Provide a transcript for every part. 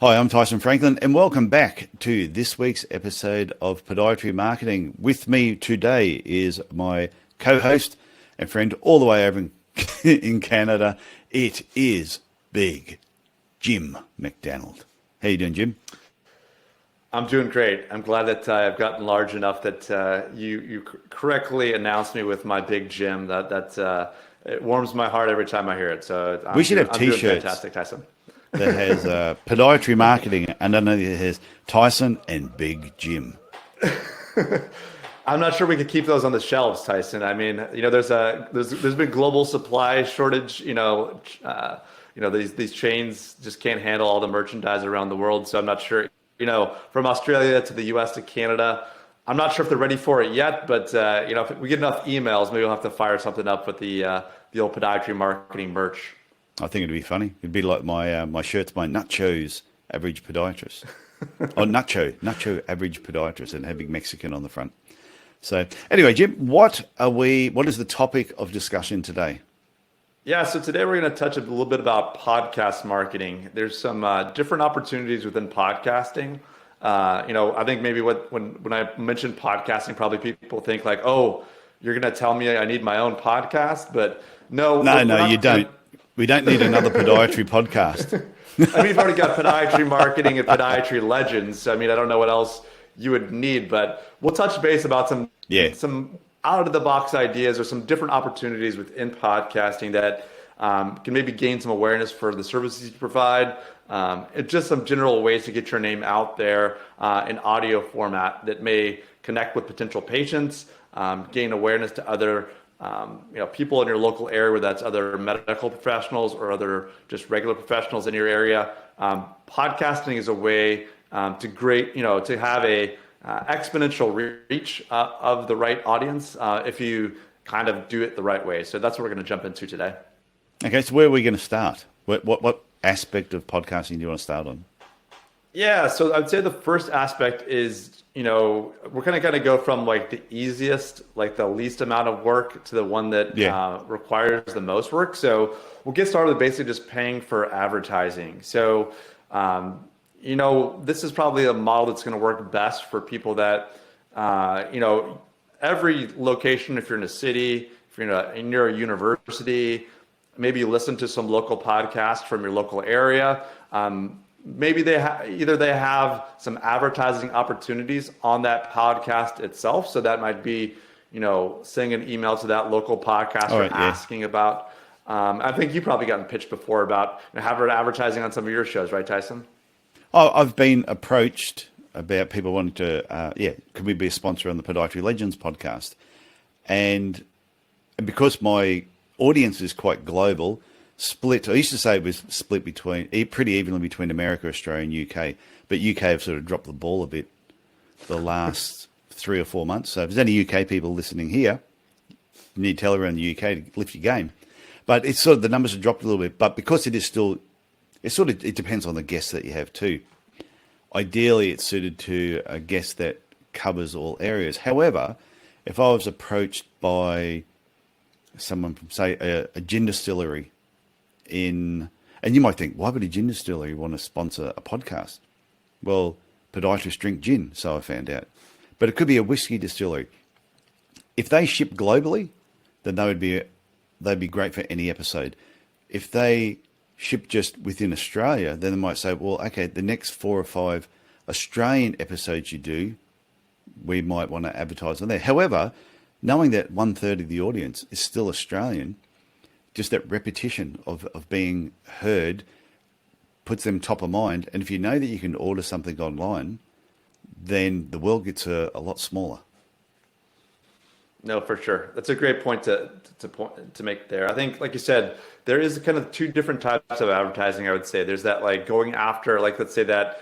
Hi, I'm Tyson Franklin, and welcome back to this week's episode of Podiatry Marketing. With me today is my co-host and friend all the way over in Canada. It is Big Jim McDannald. How you doing, Jim? I'm doing great. I'm glad that I've gotten large enough that you correctly announced me with my Big Jim. That it warms my heart every time I hear it. So We should have I'm doing T-shirts fantastic, Tyson. that has Podiatry Marketing, and underneath it has Tyson and Big Jim. I'm not sure we could keep those on the shelves, Tyson. I mean, there's been global supply shortage. These chains just can't handle all the merchandise around the world. So I'm not sure. From Australia to the U.S. to Canada, I'm not sure if they're ready for it yet. But if we get enough emails, maybe we'll have to fire something up with the old Podiatry Marketing merch. I think it'd be funny. It'd be like my shirt's by Nacho's Average Podiatrist. Oh, Nacho Average Podiatrist, and have big Mexican on the front. So anyway, Jim, what is the topic of discussion today? Yeah, so today we're going to touch a little bit about podcast marketing. There's some different opportunities within podcasting. I think maybe when I mention podcasting, probably people think like, oh, you're going to tell me I need my own podcast, but no. No, you don't. We don't need another podiatry podcast. I mean, you've already got podiatry marketing and podiatry legends. I mean, I don't know what else you would need, but we'll touch base about some out of the box ideas or some different opportunities within podcasting that can maybe gain some awareness for the services you provide. Just some general ways to get your name out there in audio format that may connect with potential patients, gain awareness to other people in your local area, whether that's other medical professionals or other just regular professionals in your area. Podcasting is a way to have a exponential reach of the right audience if you kind of do it the right way. So that's what we're going to jump into today. Okay, so where are we going to start? What aspect of podcasting do you want to start on? Yeah, so I'd say the first aspect is, we're going to go from like the easiest, like the least amount of work to the one that requires the most work. So we'll get started with basically just paying for advertising. So, this is probably a model that's going to work best for people that, every location, if you're in a city, if you're near a university, maybe you listen to some local podcast from your local area. Maybe they have some advertising opportunities on that podcast itself. So that might be, sending an email to that local podcaster asking about. I think you've probably gotten pitched before about having advertising on some of your shows, right, Tyson? Oh, I've been approached about people wanting to, could we be a sponsor on the Podiatry Legends podcast? And because my audience is quite global, split. I used to say it was split pretty evenly between America, Australia, and UK. But UK have sort of dropped the ball a bit the last 3 or 4 months. So if there's any UK people listening here, you need to tell everyone in the UK to lift your game. But it's sort of the numbers have dropped a little bit. But because it is still, it depends on the guest that you have too. Ideally, it's suited to a guest that covers all areas. However, if I was approached by someone from, say, a gin distillery and you might think, why would a gin distillery want to sponsor a podcast? Well, podiatrists drink gin, so I found out. But it could be a whiskey distillery. If they ship globally, then they'd be great for any episode. If they ship just within Australia, then they might say, well, okay, the next 4 or 5 Australian episodes you do, we might want to advertise on there. However, knowing that 1/3 of the audience is still Australian, just that repetition of being heard puts them top of mind. And if you know that you can order something online, then the world gets a lot smaller. No, for sure. That's a great point to make there. I think, like you said, there is kind of 2 different types of advertising, I would say. There's that like going after, like, let's say that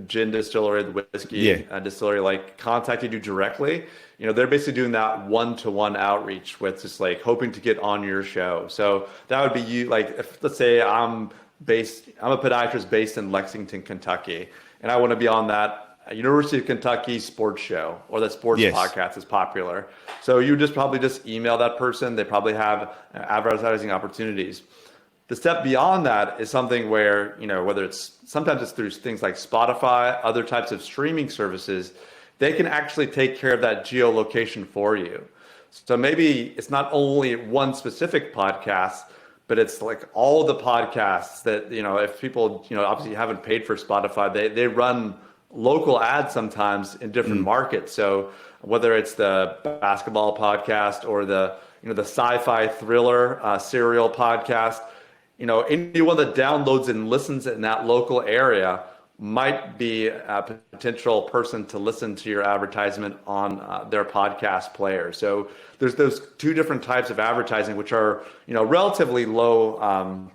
gin distillery, the whiskey distillery, like contacted you directly. They're basically doing that one-to-one outreach with just like hoping to get on your show. So that would be you. Like, if, let's say I'm a podiatrist based in Lexington, Kentucky, and I want to be on that University of Kentucky sports show, or that sports podcast is popular. So you probably just email that person. They probably have advertising opportunities. The step beyond that is something where, whether sometimes it's through things like Spotify, other types of streaming services, they can actually take care of that geolocation for you. So maybe it's not only one specific podcast, but it's like all the podcasts that, if people, obviously haven't paid for Spotify, they run local ads sometimes in different markets. So whether it's the basketball podcast or the sci-fi thriller serial podcast, anyone that downloads and listens in that local area might be a potential person to listen to your advertisement on their podcast player. So there's those two different types of advertising, which are, relatively low,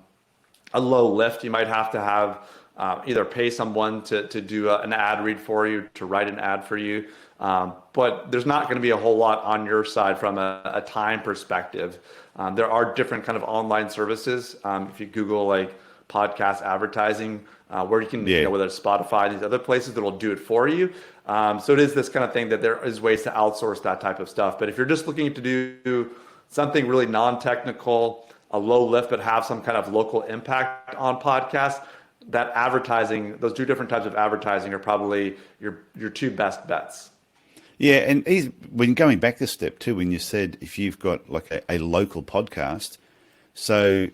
a low lift. You might have to have either pay someone to do an ad read for you, to write an ad for you. But there's not going to be a whole lot on your side from a time perspective. There are different kind of online services. If you Google like podcast advertising, where you can, whether it's Spotify, these other places that will do it for you. So it is this kind of thing that there is ways to outsource that type of stuff. But if you're just looking to do something really non-technical, a low lift, but have some kind of local impact on podcasts, that advertising, those two different types of advertising are probably your two best bets. Yeah, and when going back a step too, when you said if you've got like a local podcast, so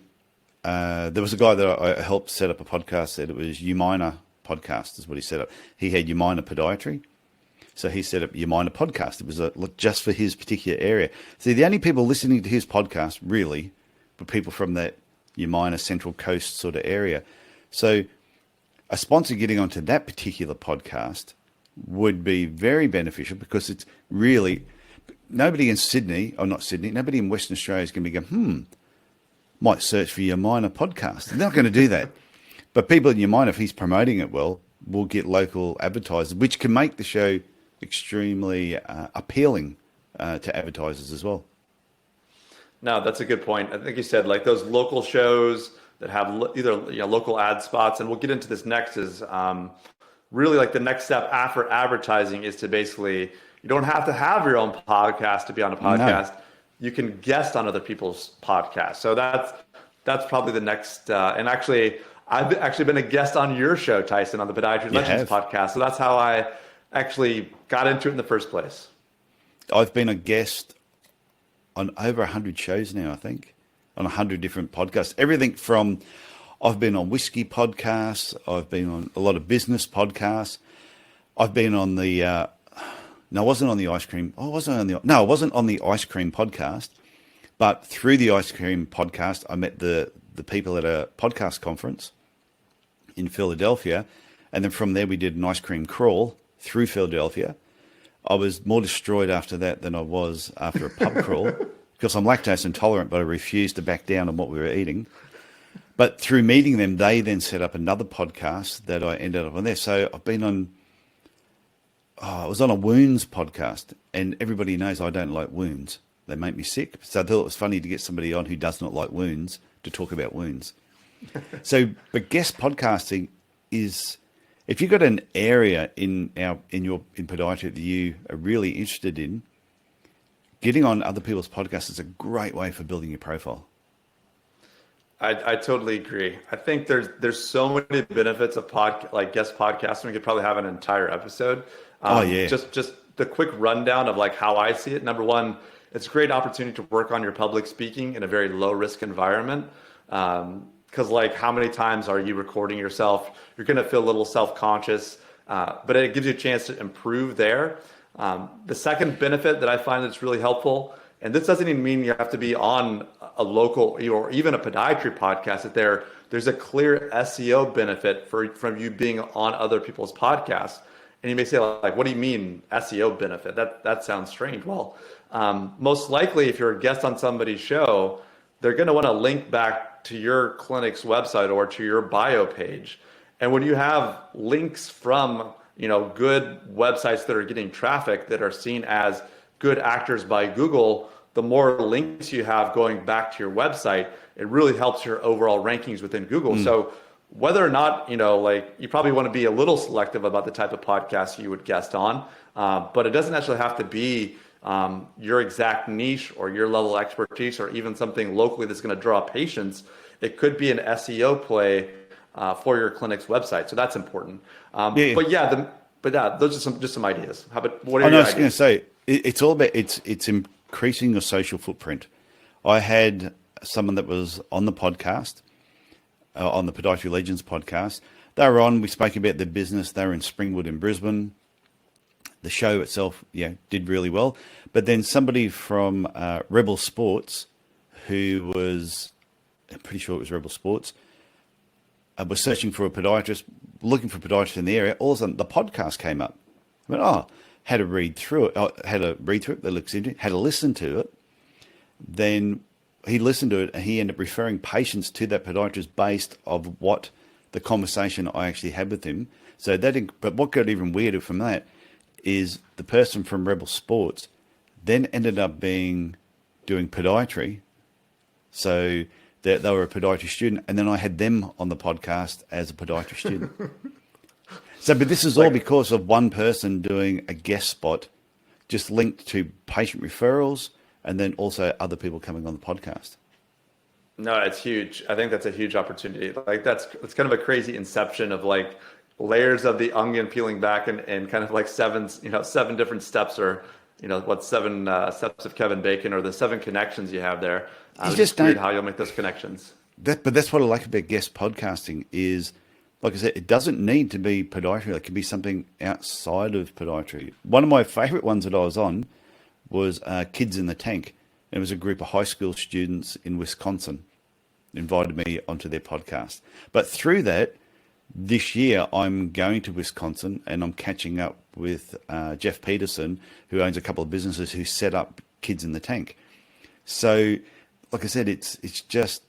there was a guy that I helped set up a podcast that it was Umina Podcast is what he set up. He had Umina Podiatry. So he set up Umina Podcast. It was just for his particular area. See, the only people listening to his podcast really were people from that Umina Central Coast sort of area. So a sponsor getting onto that particular podcast would be very beneficial because it's really, nobody in Sydney, or not Sydney, nobody in Western Australia is going to be going, might search for Umina Podcast. They're not going to do that. But people in Umina, if he's promoting it well, will get local advertisers, which can make the show extremely appealing to advertisers as well. No, that's a good point. I think you said like those local shows that have either local ad spots, and we'll get into this next, is really like the next step after advertising is to basically, you don't have to have your own podcast to be on a podcast. No. You can guest on other people's podcasts. So that's probably the next, and actually, I've actually been a guest on your show, Tyson, on the Podiatrist Legends podcast. So that's how I actually got into it in the first place. I've been a guest on over 100 shows now, I think, on 100 different podcasts. Everything from, I've been on whiskey podcasts, I've been on a lot of business podcasts, I've been on the, no, I wasn't on the ice cream. I wasn't on the ice cream podcast, but through the ice cream podcast, I met the people at a podcast conference in Philadelphia. And then from there, we did an ice cream crawl through Philadelphia. I was more destroyed after that than I was after a pub crawl because I'm lactose intolerant, but I refused to back down on what we were eating. But through meeting them, they then set up another podcast that I ended up on there. So I've been on, I was on a wounds podcast, and everybody knows I don't like wounds. They make me sick. So I thought it was funny to get somebody on who does not like wounds to talk about wounds. So, but guest podcasting is, if you've got an area in podiatry that you are really interested in, getting on other people's podcasts is a great way for building your profile. I totally agree. I think there's so many benefits of guest podcasting. We could probably have an entire episode. Just the quick rundown of like how I see it. Number one, it's a great opportunity to work on your public speaking in a very low risk environment. Because like how many times are you recording yourself? You're going to feel a little self-conscious, but it gives you a chance to improve there. The second benefit that I find that's really helpful, and this doesn't even mean you have to be on a local or even a podiatry podcast, that there's a clear SEO benefit from you being on other people's podcasts. And you may say, like, what do you mean SEO benefit? That sounds strange. Well, most likely if you're a guest on somebody's show, they're going to want to link back to your clinic's website or to your bio page. And when you have links from, good websites that are getting traffic, that are seen as good actors by Google, the more links you have going back to your website, it really helps your overall rankings within Google. So whether or not, you probably want to be a little selective about the type of podcast you would guest on, but it doesn't actually have to be your exact niche or your level of expertise or even something locally that's going to draw patients. it could be an SEO play for your clinic's website. So that's important. Those are just some ideas. How about what are your ideas? I was going to say, it's all about it's increasing your social footprint. I had someone that was on the podcast, on the Podiatry Legends podcast. They were on. We spoke about their business. They were in Springwood in Brisbane. The show itself, did really well. But then somebody from Rebel Sports, who was, I'm pretty sure it was Rebel Sports, was searching for a podiatrist, looking for a podiatrist in the area. All of a sudden, the podcast came up. I went, had to read through it. That looks interesting. Had to listen to it. Then he listened to it, and he ended up referring patients to that podiatrist based of what the conversation I actually had with him. So but what got even weirder from that is the person from Rebel Sports then ended up doing podiatry. So they were a podiatry student, and then I had them on the podcast as a podiatry student. But this is all because of one person doing a guest spot, just linked to patient referrals, and then also other people coming on the podcast. No, it's huge. I think that's a huge opportunity. It's kind of a crazy inception of layers of the onion peeling back and kind of seven different steps, or seven steps of Kevin Bacon, or the 7 connections you have there. Just weird how you'll make those connections. But that's what I like about guest podcasting is, like I said, it doesn't need to be podiatry. It can be something outside of podiatry. One of my favorite ones that I was on was Kids in the Tank. It was a group of high school students in Wisconsin invited me onto their podcast. But through that, this year I'm going to Wisconsin and I'm catching up with Jeff Peterson, who owns a couple of businesses who set up Kids in the Tank. So, like I said, it's just,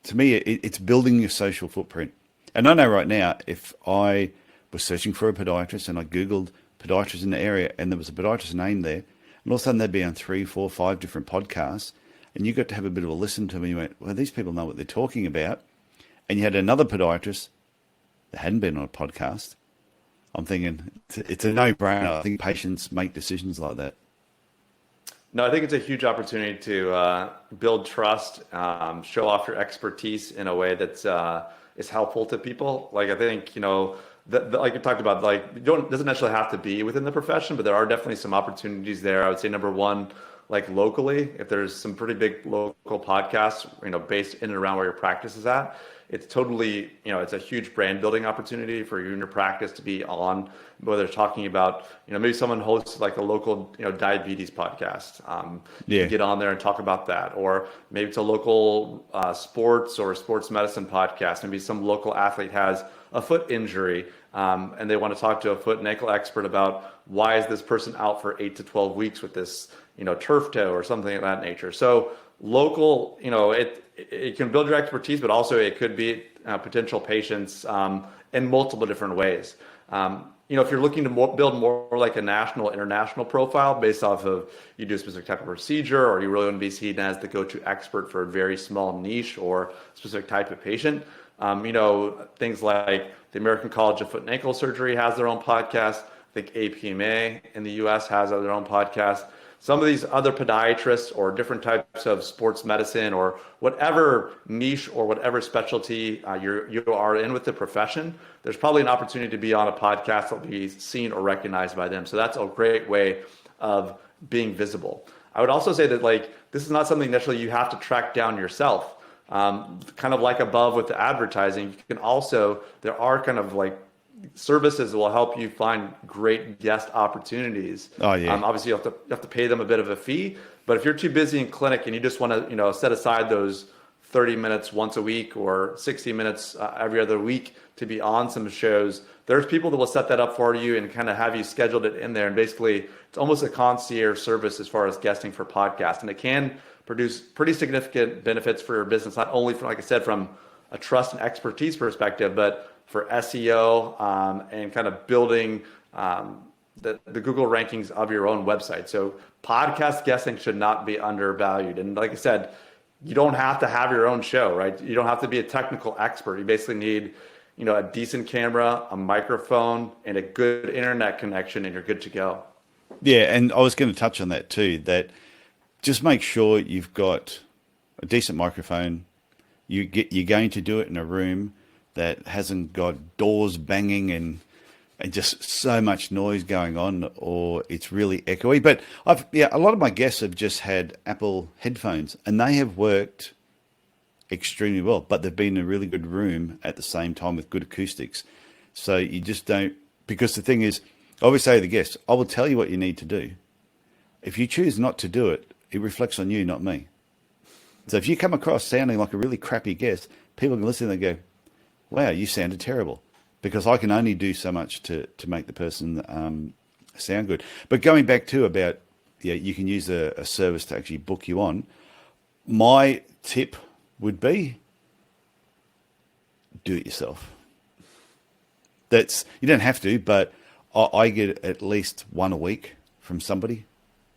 to me, it's building your social footprint. And I know right now, if I was searching for a podiatrist and I Googled podiatrists in the area and there was a podiatrist name there, and all of a sudden they'd be on 3, 4, 5 different podcasts, and you got to have a bit of a listen to them, and you went, well, these people know what they're talking about. And you had another podiatrist that hadn't been on a podcast. I'm thinking it's a no-brainer. I think patients make decisions like that. No, I think it's a huge opportunity to build trust, show off your expertise in a way that's is helpful to people. I think, like you talked about, doesn't necessarily have to be within the profession, but there are definitely some opportunities there. I would say number one, locally, if there's some pretty big local podcasts, based in and around where your practice is at, it's totally, it's a huge brand building opportunity for you and your practice to be on, whether they're talking about, maybe someone hosts a local, diabetes podcast, get on there and talk about that. Or maybe it's a local sports or sports medicine podcast. Maybe some local athlete has a foot injury and they want to talk to a foot and ankle expert about why is this person out for 8 to 12 weeks with this, turf toe or something of that nature. So local, it can build your expertise, but also it could be potential patients in multiple different ways. If you're looking to build more like a national, international profile based off of you do a specific type of procedure, or you really want to be seen as the go-to expert for a very small niche or specific type of patient, things like the American College of Foot and Ankle Surgery has their own podcast. I think APMA in the US has their own podcast. Some of these other podiatrists or different types of sports medicine or whatever niche or whatever specialty you are in with the profession, there's probably an opportunity to be on a podcast that will be seen or recognized by them. So that's a great way of being visible. I would also say that this is not something necessarily you have to track down yourself. Kind of like above with the advertising, you can also, there are kind of services that will help you find great guest opportunities. Oh yeah. Obviously you have to pay them a bit of a fee, but if you're too busy in clinic and you just want to, set aside those 30 minutes once a week or 60 minutes every other week to be on some shows, there's people that will set that up for you and kind of have you scheduled it in there. And basically it's almost a concierge service as far as guesting for podcasts. And it can produce pretty significant benefits for your business, not only from, like I said, from a trust and expertise perspective, but for SEO and kind of building the Google rankings of your own website. So podcast guesting should not be undervalued. And like I said, you don't have to have your own show, right? You don't have to be a technical expert. You basically need, a decent camera, a microphone, and a good internet connection, and you're good to go. Yeah, and I was going to touch on that too, that just make sure you've got a decent microphone, you're going to do it in a room that hasn't got doors banging and just so much noise going on, or it's really echoey. But a lot of my guests have just had Apple headphones, and they have worked extremely well, but they've been in a really good room at the same time with good acoustics. So you just don't, because the thing is, I always say to the guests, I will tell you what you need to do. If you choose not to do it, it reflects on you, not me. So if you come across sounding like a really crappy guest, people can listen and go, wow, you sounded terrible. Because I can only do so much to make the person sound good. But going back to about, you can use a service to actually book you on. My tip would be, do it yourself. You don't have to, but I get at least one a week from somebody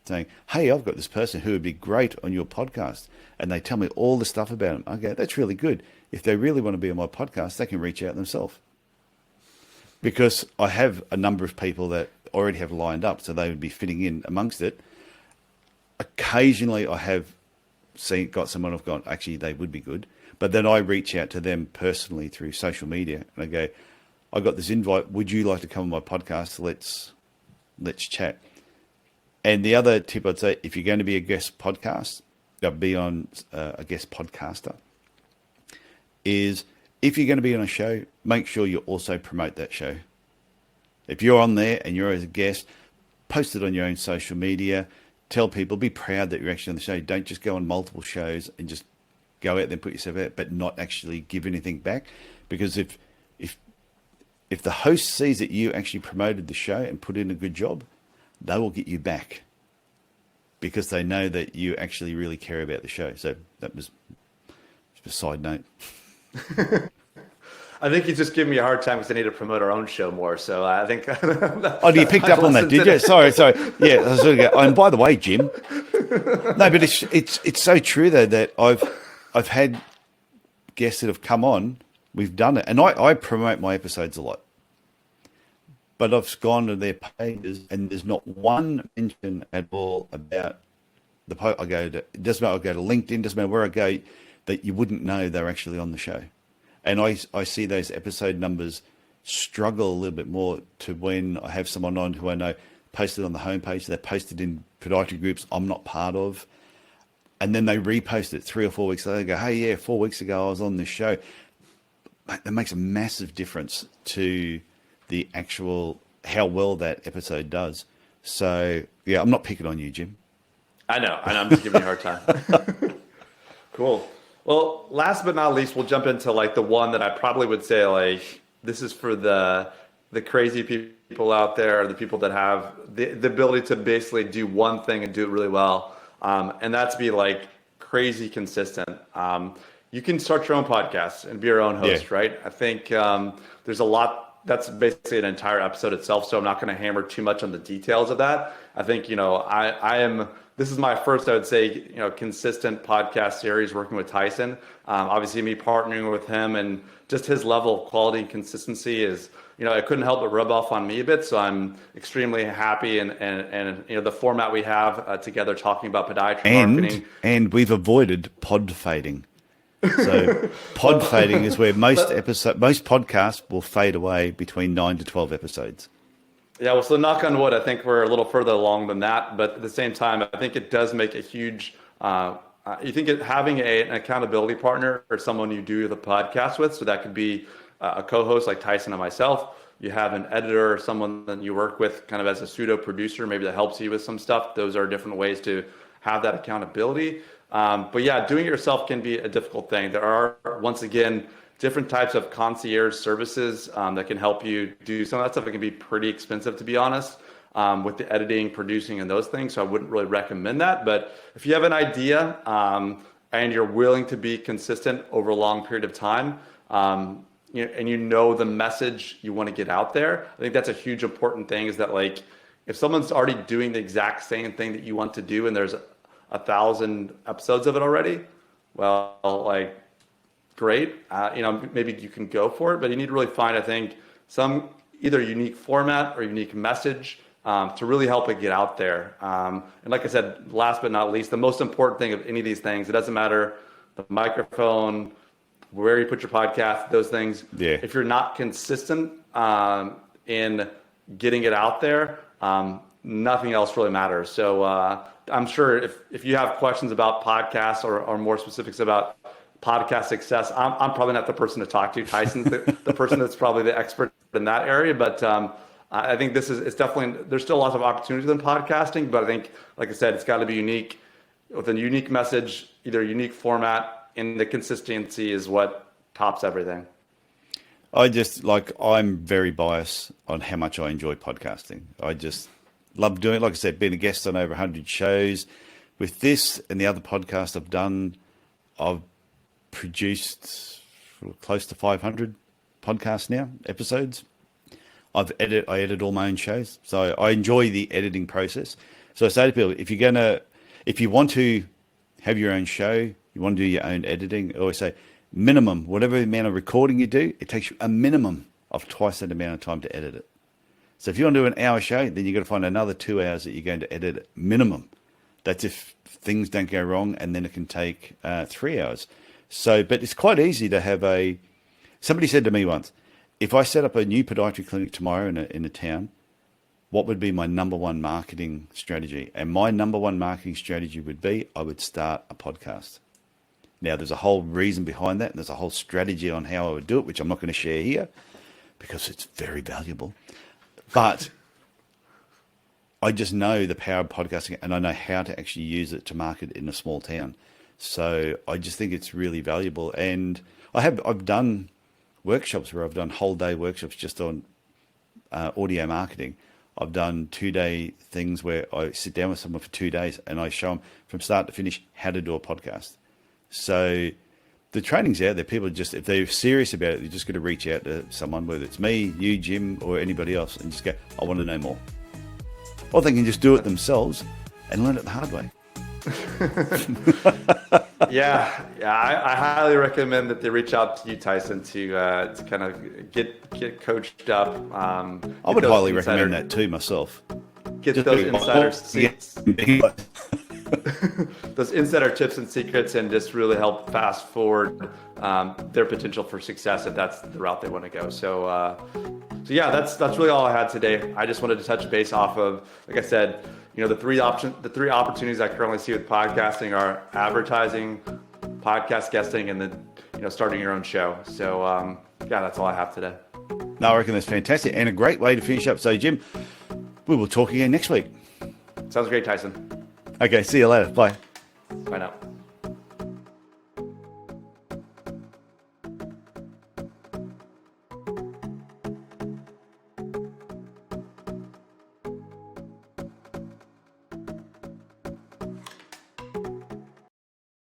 saying, hey, I've got this person who would be great on your podcast. And they tell me all the stuff about them. I go, that's really good. If they really want to be on my podcast, they can reach out themselves. Because I have a number of people that already have lined up, so they would be fitting in amongst it. Occasionally I have got someone I've gone, actually, they would be good. But then I reach out to them personally through social media and I go, I got this invite. Would you like to come on my podcast? Let's chat. And the other tip I'd say, if you're going to be a guest podcast, be on a guest podcaster, is if you're going to be on a show, make sure you also promote that show. If you're on there and you're as a guest, post it on your own social media. Tell people, be proud that you're actually on the show. Don't just go on multiple shows and just go out there and put yourself out, but not actually give anything back. Because if the host sees that you actually promoted the show and put in a good job, they will get you back because they know that you actually really care about the show. So that was just a side note. I think you just give me a hard time because I need to promote our own show more. So I think. Oh, you picked up on that, did you? Sorry. Yeah. I was sort of and by the way, Jim. No, but it's so true though that I've had guests that have come on. We've done it, and I promote my episodes a lot. But I've gone to their pages, and there's not one mention at all about the post. It doesn't matter. I go to LinkedIn. Doesn't matter where I go, that you wouldn't know they're actually on the show. And I see those episode numbers struggle a little bit more to when I have someone on who I know posted on the homepage. They're posted in podiatry groups I'm not part of. And then they repost it 3 or 4 weeks later. They go, hey, yeah, 4 weeks ago I was on this show. That makes a massive difference to the actual, how well that episode does. So, yeah, I'm not picking on you, Jim. I know. I'm just giving you a hard time. Cool. Well, last but not least, we'll jump into like the one that I probably would say like this is for the crazy people out there, the people that have the ability to basically do one thing and do it really well, and that's be like crazy consistent. You can start your own podcast and be your own host, right? I think there's a lot. That's basically an entire episode itself, so I'm not going to hammer too much on the details of that. I think this is my first, I would say, consistent podcast series working with Tyson. Obviously, me partnering with him and just his level of quality and consistency is, it couldn't help but rub off on me a bit. So I'm extremely happy and the format we have together talking about podiatry marketing. And we've avoided pod fading. So pod fading is where most podcasts will fade away between 9 to 12 episodes. Yeah, well, so knock on wood, I think we're a little further along than that. But at the same time, I think it does make a huge, having an accountability partner or someone you do the podcast with, so that could be a co-host like Tyson and myself. You have an editor or someone that you work with kind of as a pseudo producer, maybe that helps you with some stuff. Those are different ways to have that accountability. But yeah, doing it yourself can be a difficult thing. There are, once again, different types of concierge services that can help you do some of that stuff. It can be pretty expensive, to be honest, with the editing, producing, and those things. So I wouldn't really recommend that. But if you have an idea and you're willing to be consistent over a long period of time, and the message you want to get out there, I think that's a huge important thing. Is that like if someone's already doing the exact same thing that you want to do, and there's 1,000 episodes of it already, well, like. Great. Maybe you can go for it, but you need to really find, I think, some either unique format or unique message to really help it get out there. And like I said, last but not least, the most important thing of any of these things, it doesn't matter the microphone, where you put your podcast, those things. Yeah. If you're not consistent in getting it out there, nothing else really matters. So I'm sure if you have questions about podcasts or more specifics about podcast success, I'm probably not the person to talk to. Tyson's the person that's probably the expert in that area. But I think it's definitely, there's still lots of opportunities in podcasting, but I think, like I said, it's got to be unique with a unique message, either a unique format, and the consistency is what tops everything. I'm very biased on how much I enjoy podcasting. I just love doing it. Like I said, being a guest on over 100 shows. With this and the other podcasts I've done, I've produced close to 500 podcasts now, episodes. I edit all my own shows. So I enjoy the editing process. So I say to people, if you want to have your own show, you want to do your own editing, I always say minimum, whatever amount of recording you do, it takes you a minimum of twice that amount of time to edit it. So if you want to do an hour show, then you've got to find another 2 hours that you're going to edit it, minimum. That's if things don't go wrong, and then it can take 3 hours. So, but it's quite easy to have somebody said to me once, if I set up a new podiatry clinic tomorrow in a town, what would be my number one marketing strategy? And my number one marketing strategy would be, I would start a podcast. Now, there's a whole reason behind that, and there's a whole strategy on how I would do it, which I'm not going to share here because it's very valuable. But I just know the power of podcasting, and I know how to actually use it to market in a small town. So I just think it's really valuable. And I've done workshops where I've done whole day workshops just on audio marketing. I've done 2-day things where I sit down with someone for 2 days and I show them from start to finish how to do a podcast. So the training's out there. People just, if they're serious about it, they're just going to reach out to someone, whether it's me, you, Jim, or anybody else, and just go, I want to know more. Or they can just do it themselves and learn it the hard way. Yeah, I highly recommend that they reach out to you, Tyson, to kind of get coached up. I would highly recommend that too myself. Get just those insider seats. Those insider tips and secrets, and just really help fast forward their potential for success if that's the route they want to go. So yeah, that's really all I had today. I just wanted to touch base off of, like I said, the three opportunities I currently see with podcasting are advertising, podcast guesting, and then starting your own show. So yeah, that's all I have today. No, I reckon that's fantastic and a great way to finish up. So Jim, we will talk again next week. Sounds great, Tyson. Okay, see you later. Bye. Bye now.